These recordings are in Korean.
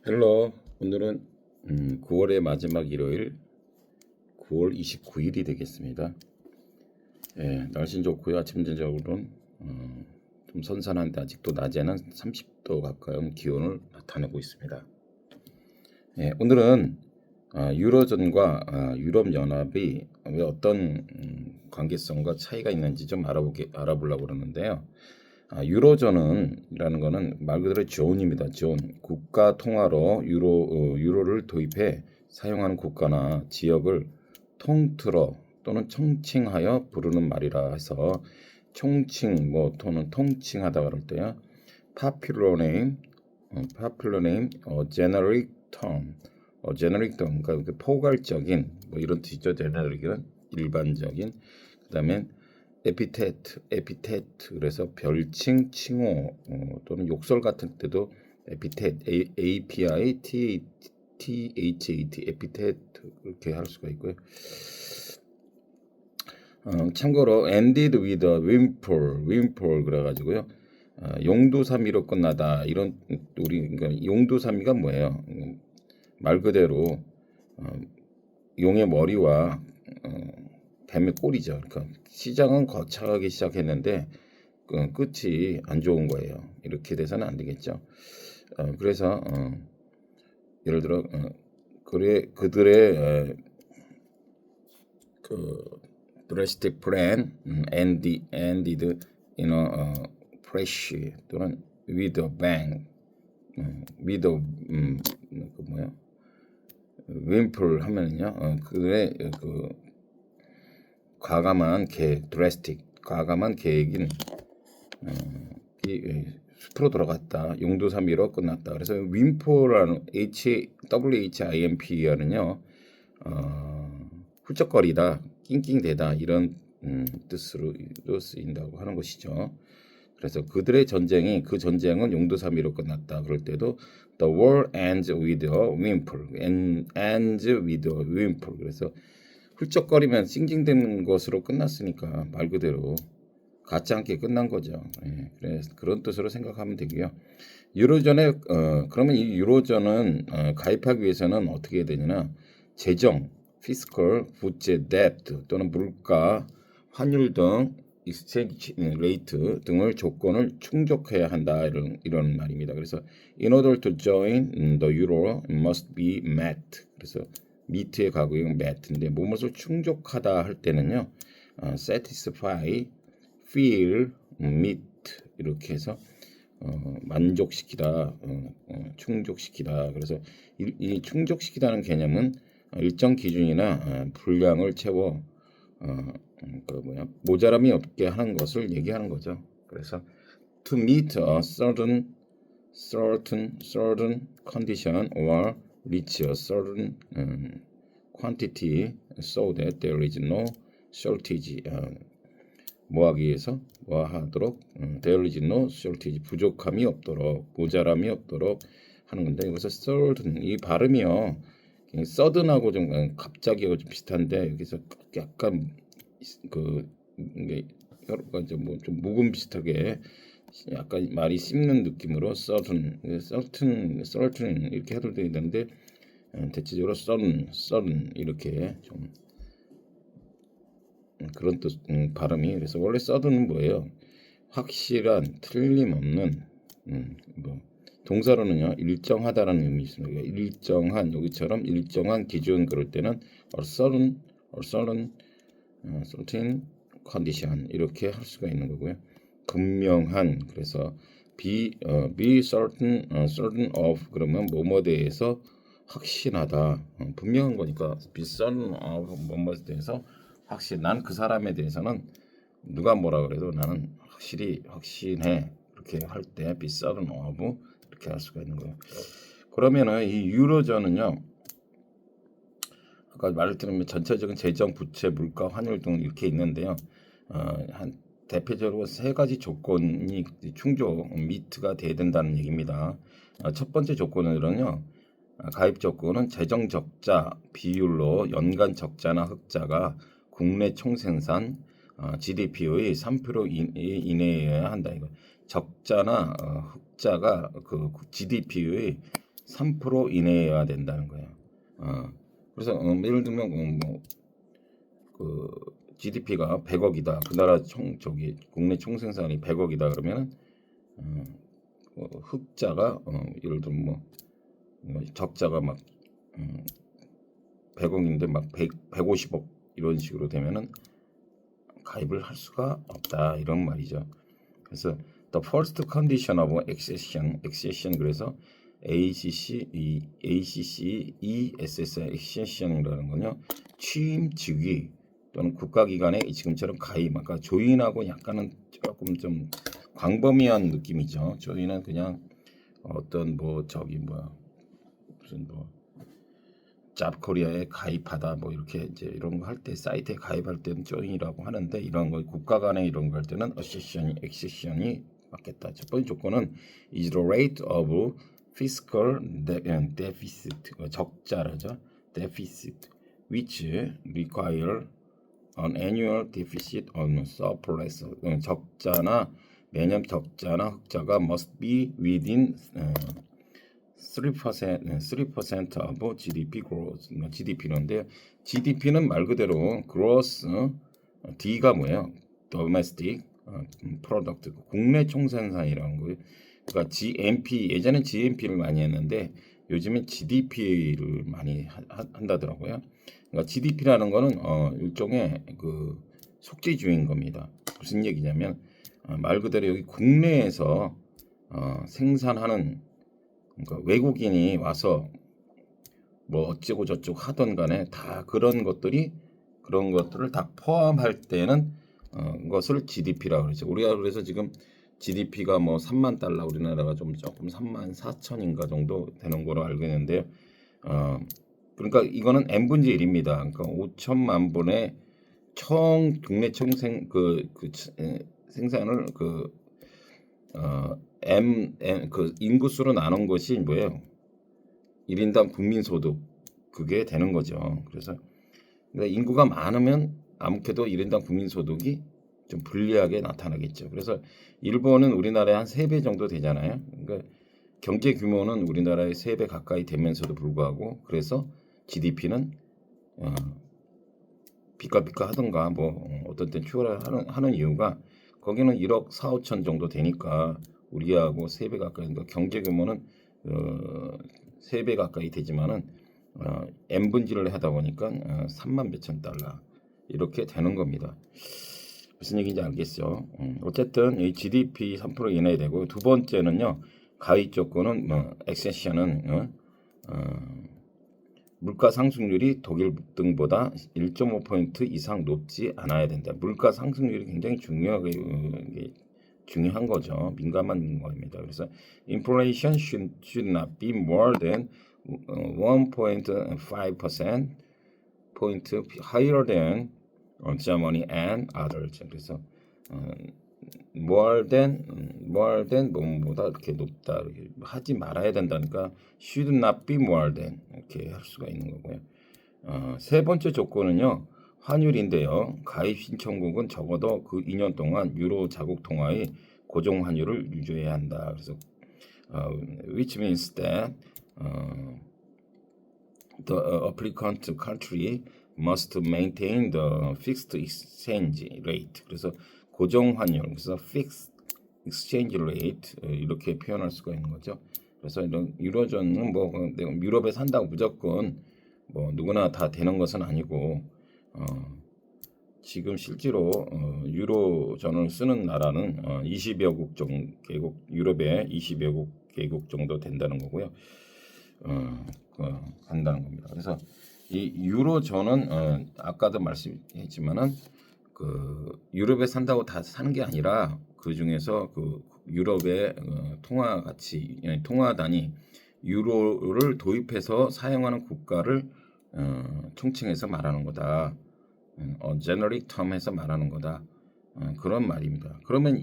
헬로. 오늘은 9월의 마지막 일요일 9월 29일이 되겠습니다. 예, 날씨는 좋고요. 아침 저녁으로는 좀 선선한데 아직도 낮에는 30도 가까운 기온을 나타내고 있습니다. 예, 오늘은 유로존과 유럽연합이 왜 어떤 관계성과 차이가 있는지 좀 알아보려고 그러는데요. 유로존이라는 거는 말 그대로 존입니다. 존. 국가 통화로 유로를 도입해 사용하는 국가나 지역을 통틀어 또는 총칭하여 부르는 말이라 해서 총칭 또는 통칭하다 그럴 때요. popular name, generic term, 그러니까 포괄적인 이런 뜻이죠. generic은 일반적인. 그다음에 에피테트 그래서 별칭, 칭호 또는 욕설 같은 때도 에피테트, APITHAT, 에피테트 이렇게 할 수가 있고요. 참고로 ended with a windfall 그래가지고요. 용두사미로 끝나다 이런 그러니까 용두사미가 뭐예요? 말 그대로 용의 머리와 뱀의 꼬리죠. 그러니까 시장은 거창하게 시작했는데 끝이 안 좋은 거예요. 이렇게 돼서는 안 되겠죠. 그래서 예를 들어 그들의 그 drastic plan ended in a crash 또는 with a bang, with a 그 뭐야 windfall 하면은요 그들의 그 과감한 계획, 과감한 계획인 숲으로 돌아갔다. 용두사미로 끝났다. 그래서 윈포라는 WHIMP는요 훌쩍거리다, 낑낑대다 이런 뜻으로도 쓰인다고 하는 것이죠. 그래서 그들의 전쟁이 그 전쟁은 용두사미로 끝났다. 그럴 때도 the war ends with a windfall, ends with a windfall. 그래서 훌쩍거리면 찡찡대는 것으로 끝났으니까 말 그대로 가짜 않게 끝난 거죠. 예, 그래서 그런 뜻으로 생각하면 되고요. 유로존에 그러면 이 유로존은 가입하기 위해서는 어떻게 해야 되냐나 재정, 피스컬, 부채, 뎁트 또는 물가, 환율 등 익스체인지 레이트 등을 조건을 충족해야 한다 이런 말입니다. 그래서 in order to join the euro must be met. 그래서 meet의 과거형 met인데 무엇을 충족하다 할 때는요 satisfy, feel, meet 이렇게 해서 만족시키다, 충족시키다. 그래서 이 충족시키다는 개념은 일정 기준이나 분량을 채워 모자람이 없게 하는 것을 얘기하는 거죠. 그래서 to meet a certain condition or reach a certain quantity so that there is no shortage. 뭐하기 위해서 뭐하도록 there is no shortage, 부족함이 없도록, 모자람이 없도록 하는 건데 여기서 certain 이 발음이요 sudden하고 좀 갑자기 좀 비슷한데 여기서 약간 이게 여러 가지 좀 묵음 비슷하게 약간 말이 씹는 느낌으로 certain 이렇게 해도 되는데 대체적으로 certain 이렇게 좀 그런 뜻 발음이. 그래서 원래 sudden은 뭐예요? 확실한, 틀림없는 동사로는요 일정하다라는 의미 있습니다. 일정한 여기처럼 일정한 기준 그럴 때는 certain condition 이렇게 할 수가 있는 거고요. 분명한 그래서 be certain of 그러면 뭐뭐에 대해서 확신하다, 분명한 거니까 be certain of 뭐뭐에 대해서 확신. 난 그 사람에 대해서는 누가 뭐라 그래도 나는 확신해. 그렇게 할 때 be certain of 이렇게 할 수가 있는 거예요. 그러면은 이 유로존은요 아까 말을 들으면 전체적인 재정, 부채, 물가, 환율 등 이렇게 있는데요. 한 대표적으로 세 가지 조건이 충족, 미트가 돼야 된다는 얘기입니다. 첫 번째 조건은요. 가입 조건은 재정 적자 비율로 연간 적자나 흑자가 국내 총생산 GDP의 3% 이내여야 한다. 이거 적자나 흑자가 그 GDP의 3% 이내여야 된다는 거예요. 그래서 예를 들면 그 GDP가 100억이다. 그 나라 국내 총생산이 100억이다 그러면은 흑자가 예를 들면 적자가 막 100억인데 막 150억 이런 식으로 되면은 가입을 할 수가 없다 이런 말이죠. 그래서 the first condition of accession 그래서 ACC, ESS accession이라는 건요 취임 즉위 또는 국가기관에 지금처럼 가입, 아까 조인하고 약간은 조금 좀 광범위한 느낌이죠. 조인은 그냥 어떤 무슨 잡코리아에 가입하다 이렇게 이제 이런 거 할 때 사이트에 가입할 때는 조인이라고 하는데 이런 거 국가 간에 이런 거 할 때는 액세션이 맞겠다. 첫 번째 조건은 is the rate of fiscal deficit 적자라죠. deficit which require an annual deficit on surplus 적자나 매년 적자나 흑자가 must be within 3% of GDP growth. GDP인데 GDP는 말 그대로 gross D가 뭐예요? domestic product 국내 총생산이라는 거예요. 그러니까 GNP 예전에 GNP를 많이 했는데 요즘엔 GDP를 많이 한다더라고요. 그러니까 GDP라는 거는 일종의 그 속재주인 겁니다. 무슨 얘기냐면 말 그대로 여기 국내에서 생산하는 그러니까 외국인이 와서 어쩌고 저쩌고 하던 간에 다 그런 것들을 다 포함할 때는 것을 GDP라고 그러죠. 우리가 그래서 지금 GDP가 3만 달러 우리나라가 조금 3만 4천인가 정도 되는 거로 알고 있는데 그러니까 이거는 n분의 1입니다. 그러니까 5천만 분의 총 국내 총생 생산을 그 인구수로 나눈 것이 뭐예요? 1인당 국민소득 그게 되는 거죠. 그래서 그러니까 인구가 많으면 아무래도 1인당 국민소득이 좀 불리하게 나타나겠죠. 그래서 일본은 우리나라의 한 3배 정도 되잖아요. 그러니까 경제 규모는 우리나라의 3배 가까이 되면서도 불구하고 그래서 GDP는 비까비까 하던가 어떤 땐 추월하는 이유가 거기는 1억 4, 5천 정도 되니까 우리하고 3배 가까이 그러니까 경제 규모는 3배 가까이 되지만은 n분지를 하다 보니까 3만 몇천 달러 이렇게 되는 겁니다. 무슨 얘기인지 알겠죠? 어쨌든 이 GDP 3% 이내 되고 두 번째는요 가입 조건은 액세션은 물가 상승률이 독일 등보다 1.5% 이상 높지 않아야 된다. 물가 상승률이 굉장히 중요한 거죠. 민감한 거입니다. 그래서 inflation should not be more than 1.5% point higher than Germany and others. 그래서 more than 뭐보다 이렇게 높다 이렇게 하지 말아야 된다니까 should not be more than 이렇게 할 수가 있는 거고요. 세 번째 조건은요 환율인데요. 가입 신청국은 적어도 그 2년 동안 유로 자국 통화의 고정 환율을 유지해야 한다. 그래서 which means that the applicant country must maintain the fixed exchange rate. 그래서 고정 환율, 그래서 fixed exchange rate 이렇게 표현할 수가 있는 거죠. 그래서 이런 유로존은 유럽에 산다고 무조건 누구나 다 되는 것은 아니고 지금 실제로 유로존을 쓰는 나라는 20여 국 정도 유럽의 20여 개국 정도 된다는 거고요. 한다는 겁니다. 그래서 이 유로존은 아까도 말씀했지만은 그 유럽에 산다고 다 사는 게 아니라 그 중에서 그 유럽의 통화 가치, 통화 단위 유로를 도입해서 사용하는 국가를 총칭해서 말하는 거다. generic term에서 말하는 거다. 그런 말입니다. 그러면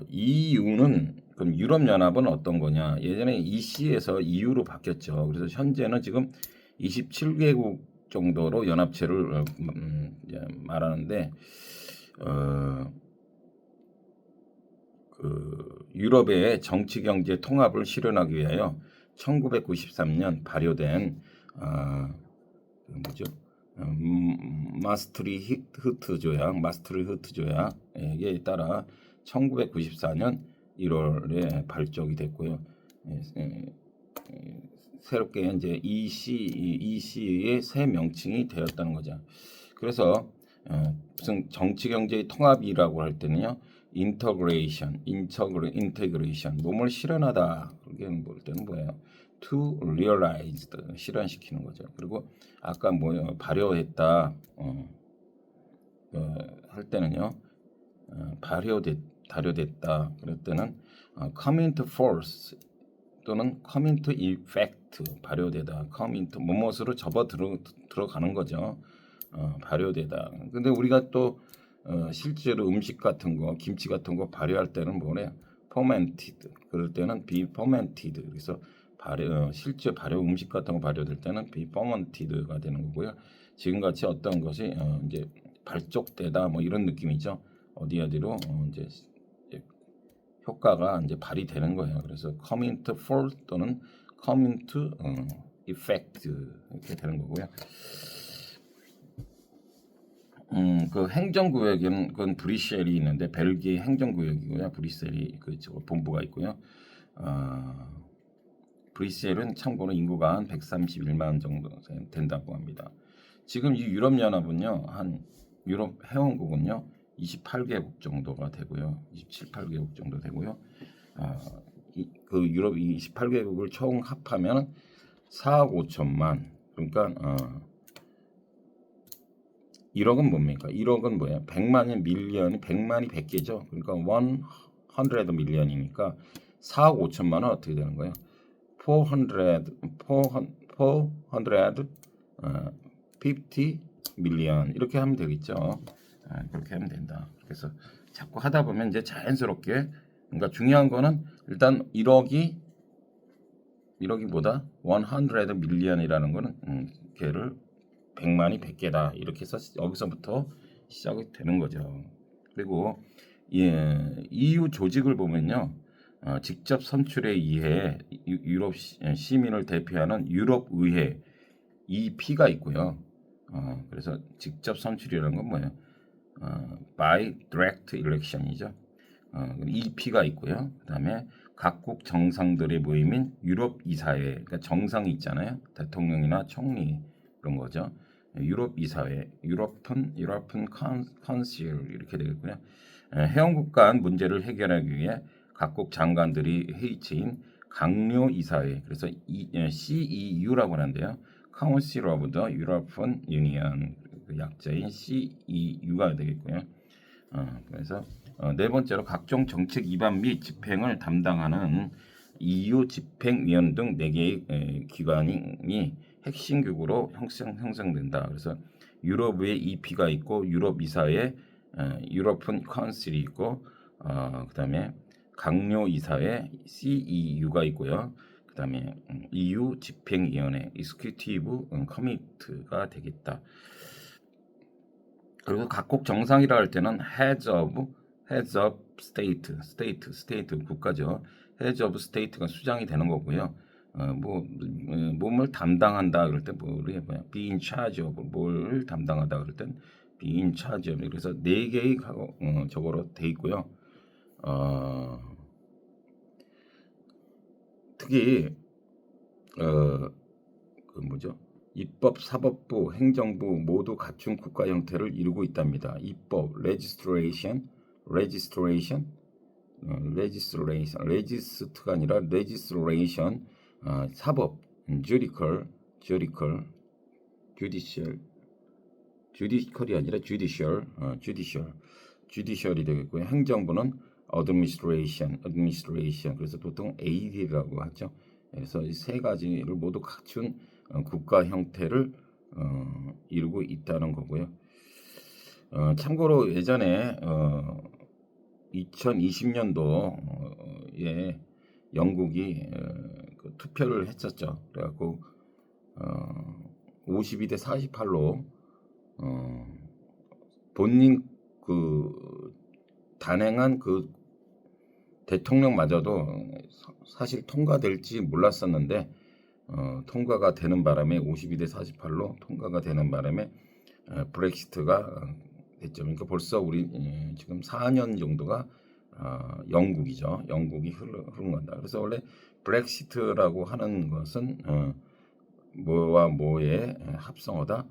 EU는 그럼 유럽 연합은 어떤 거냐? 예전에 EC에서 EU로 바뀌었죠. 그래서 현재는 지금 27개국 정도로 연합체를 말하는데 그 유럽의 정치 경제 통합을 실현하기 위하여 1993년 발효된 뭐죠? 마스트리흐트 조약에 따라 1994년 1월에 발족이 됐고요. 새롭게 이제 EC의 새 명칭이 되었다는 거죠. 그래서 무슨 정치 경제의 통합이라고 할 때는요, 인테그레이션, 몸을 실현하다. 그게 볼 때는 뭐예요? To realize, 실현시키는 거죠. 그리고 아까 뭐요? 발효했다. 할 때는요, 발효됐다. 그럴 때는 come into force 또는 come into effect, 발효되다. come into 무엇으로 들어가는 거죠. 발효되다. 근데 우리가 또 실제로 음식 같은 거, 김치 같은 거 발효할 때는 뭐래요? fermented. 그럴 때는 be fermented. 그래서 실제 발효 음식 같은 거 발효될 때는 be fermented가 되는 거고요. 지금같이 어떤 것이 이제 발족되다 뭐 이런 느낌이죠. 어디로 이제 효과가 이제 발휘되는 거예요. 그래서 come into force 또는 come into effect 이렇게 되는 거고요. 그 행정구역은 그건 브뤼셀이 있는데 벨기에 행정구역이고요. 브뤼셀이 그 본부가 있고요. 브뤼셀은 참고로 인구가 한 131만 정도 된다고 합니다. 지금 이 유럽 연합은요, 한 유럽 회원국은요 28개국 정도가 되고요, 27, 8개국 정도 되고요. 그 유럽 28개국을 총 합하면 4억 5천만. 그러니까 1억은 뭡니까? 1억은 뭐야? 100만이 밀리언이 100만이 100개죠. 그러니까 100 밀리언이니까 4억 5천만은 어떻게 되는 거예요? 450 밀리언 이렇게 하면 되겠죠. 그렇게 하면 된다. 그래서 자꾸 하다 보면 이제 자연스럽게, 그러니까 중요한 거는 일단 1억이 뭐다? 100 밀리언이라는 거는 걔를 100만이 100개다. 이렇게 해서 여기서부터 시작이 되는 거죠. 그리고 EU 조직을 보면요. 직접 선출에 의해 유럽 시민을 대표하는 유럽 의회 EP가 있고요. 그래서 직접 선출이라는 건 뭐예요? by direct election이죠. EP가 있고요. 그다음에 각국 정상들의 모임인 유럽 이사회, 그러니까 정상이 있잖아요. 대통령이나 총리 그런 거죠. 유럽 이사회, 유럽은 컨실 이렇게 되겠고요. 회원국 간 문제를 해결하기 위해 각국 장관들이 회의체인 강요 이사회, 그래서 CEU라고 하는데요. Council of the European Union, 그 약자인 CEU가 되겠고요. 그래서 네 번째로 각종 정책 위반 및 집행을 담당하는 EU 집행위원 등 4개의 기관이 핵심 기구로 형성된다. 그래서 유럽의 EP가 있고 유럽 이사회, 유럽은 카운슬이 있고 그다음에 강요 이사회 CEU가 있고요. 그다음에 EU 집행위원회 Executive Committee가 되겠다. 그리고 각국 정상이라 할 때는 Heads of State 국가죠. Heads of State가 수장이 되는 거고요. 몸을 담당한다 그럴 때 뭐야? Be in charge of, 뭘 담당하다 그럴 땐 be in charge of. 그래서 4개의 저거로 돼 있고요. 특히 그 뭐죠? 입법, 사법부, 행정부 모두 갖춘 국가 형태를 이루고 있답니다. 입법, 레지스트가 아니라 레지스트레이션, 사법, 주디컬이 아니라 주디셜이 되겠고요. 행정부는 administration, 그래서 보통 AD라고 하죠. 그래서 이 세 가지를 모두 갖춘 국가 형태를 이루고 있다는 거고요. 참고로 예전에 2020년도에 영국이 그 투표를 했었죠. 그래갖고 52대 48로 본인 그 단행한 그 대통령마저도 사실 통과될지 몰랐었는데 통과가 되는 바람에 52대 48로 통과가 되는 바람에 브렉시트가 됐죠. 그러니까 벌써 우리 지금 4년 정도가 영국이죠. 영국이 흐른 건다. 그래서 원래 브렉시트라고 하는 것은 뭐와 뭐의 합성어다.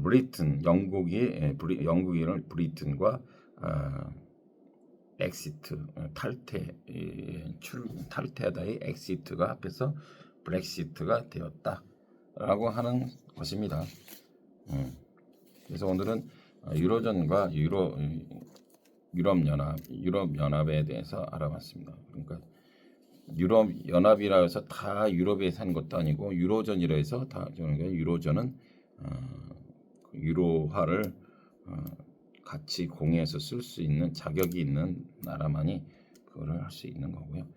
브리튼 영국인을 브리튼과 엑시트 탈퇴하다의 엑시트가 합해서 브렉시트가 되었다라고 하는 것입니다. 그래서 오늘은 유로존과 유럽연합에 대해서 알아봤습니다. 그러니까 유럽연합이라 해서 다 유럽에 사는 것도 아니고 유로존이라 해서 다 그러니까 유로존은 유로화를 같이 공유해서 쓸 수 있는 자격이 있는 나라만이 그거를 할 수 있는 거고요.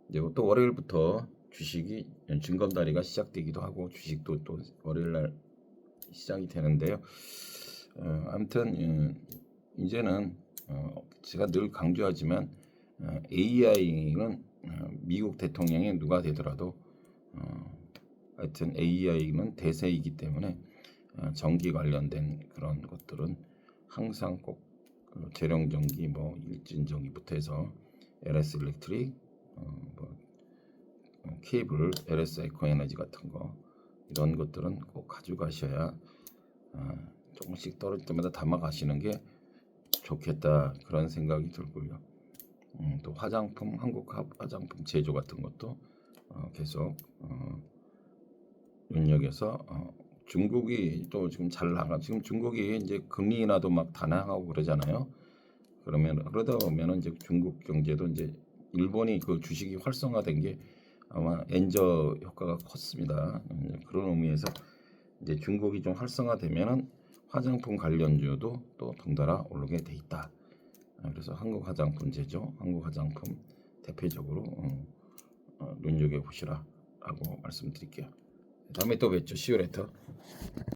이제 또 월요일부터 주식이 증검다리가 시작되기도 하고 주식도 또 월요일 날 시작이 되는데요. 아무튼 이제는 제가 늘 강조하지만 AI는 미국 대통령이 누가 되더라도 하여튼 AI는 대세이기 때문에 전기 관련된 그런 것들은 항상 꼭 재룡전기, 뭐 일진전기부터 해서 LS 일렉트릭, 케이블, LS 에코에너지 같은 거 이런 것들은 꼭 가져가셔야 조금씩 떨어질 때마다 담아 가시는 게 좋겠다 그런 생각이 들고요. 또 화장품, 한국 화장품 제조 같은 것도 계속 눈여겨서 중국이 또 지금 잘 나가. 지금 중국이 이제 금리 인하도 막 단행하고 그러잖아요. 그러다 보면은 이제 중국 경제도 이제 일본이 그 주식이 활성화된 게 아마 엔저 효과가 컸습니다. 그런 의미에서 이제 중국이 좀 활성화되면은 화장품 관련주도 또 덩달아 오르게 돼 있다. 그래서 한국 화장품 제조, 한국 화장품 대표적으로 눈여겨 보시라라고 말씀드릴게요. 다음에 또 뵙죠. 시우레터.